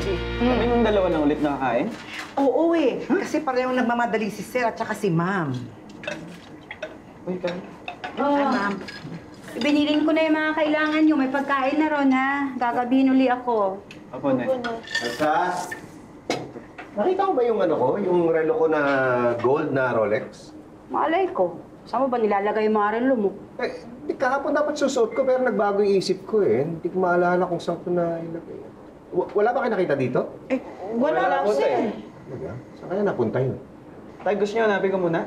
Reggie, kami mong dalawa lang ulit nakakain? Oo eh, kasi parehong nagmamadali si Sir at saka si Ma'am. Uy, kain. Ay, Ma'am. Binilin ko na yung mga kailangan nyo. May pagkain na ron, ha? Gagabihin uli ako. Apo, Nay. Elsa, nakita mo ba yung ano ko? Yung relo ko na gold na Rolex? Malay ko. Saan mo ba nilalagay yung mga relo mo? Di kahapon dapat susuot ko pero nagbago yung isip ko eh. Hindi ko maalala kung saan ko na ilagay. Wala ba kayo nakita dito? Eh, wala lang, po, Sir. Tay. Talaga? Saan kaya napunta yun? Tay, gusto niyo hanapin ko muna?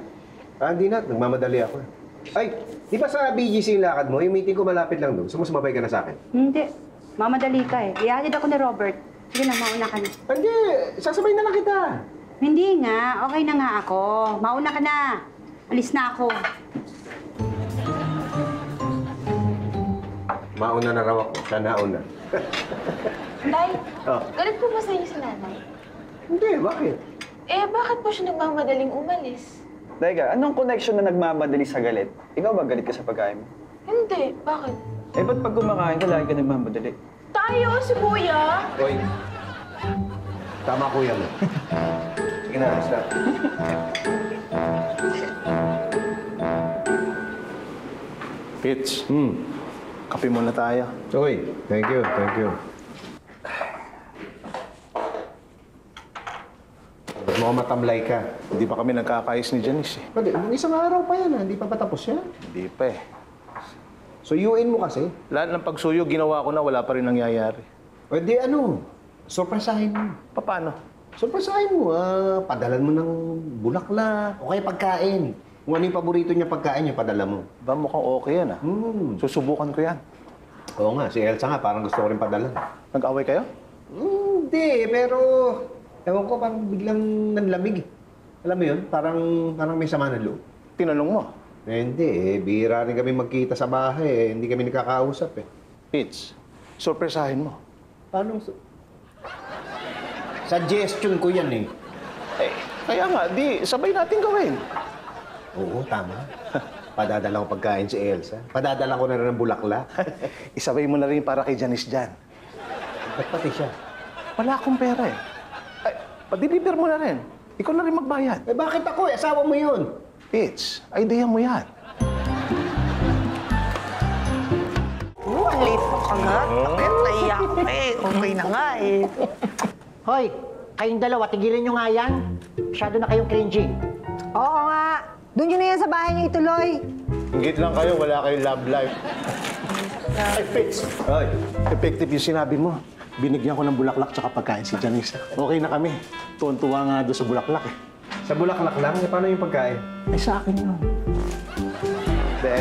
Hindi na. Nagmamadali ako. Ay, di ba sa BGC yung lakad mo? Yung meeting ko malapit lang doon. Sumusumabay ka na sa akin. Hindi. Mamadali ka eh. Ihatid ako ni Robert. Sige na, mauna ka na. Hindi. Sasabay na lang kita. Hindi nga. Okay na nga ako. Mauna ka na. Alis na ako. Mauna na raw ako. Siya nauna. Day, Oh. galit po ba sa inyo si nanay? Hindi, bakit? Eh, bakit po siya nagmamadaling umalis? Teka, anong connection na nagmamadali sa galit? Ikaw ba galit ka sa pagkain mo? Hindi, bakit? Eh, ba't pag kumakain ka, lagi ka nagmamadali? Tayo, si Kuya! Hoy. Tama kuya mo. Sige na, alis na. Pitch, kape muna tayo. Hoy, thank you, thank you. Ba't mo matamlay ka? Hindi pa kami nagkakayos ni Janice eh. Pwede, isang araw pa yan, hindi pa patapos yan. Hindi pa eh. Suyuin mo kasi. Lahat ng pagsuyo ginawa ko na wala pa rin nangyayari. Pwede ano, surpresahin mo. Paano? Surpresahin mo, padalan mo ng bulaklak o kaya pagkain. Kung ano yung paborito niya pagkain niya, padala mo. Ba mukhang okay yan ah. Susubukan ko yan. Oo nga, si Elsa nga, parang gusto ko rin padala. Nag-away kayo? Hindi, pero ewan ko, parang biglang nanlamig. Alam mo yun, parang may sama ng loob. Tinanong mo. Hindi eh, bihira rin kami magkita sa bahay eh. Hindi kami nakakausap eh. Pitch, surpresahin mo. Paano? Suggestion ko yan eh. Eh, kaya nga, di sabay natin gawin. Oo, tama. Padadala ko pagkain si Elsa. Padadala ko na rin ng bulaklak. Isabay mo na rin para kay Janice dyan. Ba't pati siya? Wala akong pera eh. Ay, pa-deliver mo na rin. Ikaw na rin magbayad. Eh bakit ako eh? Asawa mo yun. Pitch, idea mo yan. Ang late mo ka nga. Bakit? Naiyak ko eh. Okay na nga eh. Hoy, kayong dalawa, tigilan nyo nga yan. Masyado na kayong cringy. Oo nga. Doon nyo na yan sa bahay niyo ituloy. Ingit lang kayo, wala kayong love life. Ay, Pitch. Hoy. Effective yung sinabi mo. Binigyan ko ng bulaklak tsaka pagkain si Janice. Okay na kami. Tuwan-tuwa nga doon sa bulaklak eh. Sa bulaklak lang? Eh, paano yung pagkain? Ay, sa akin yun. Be,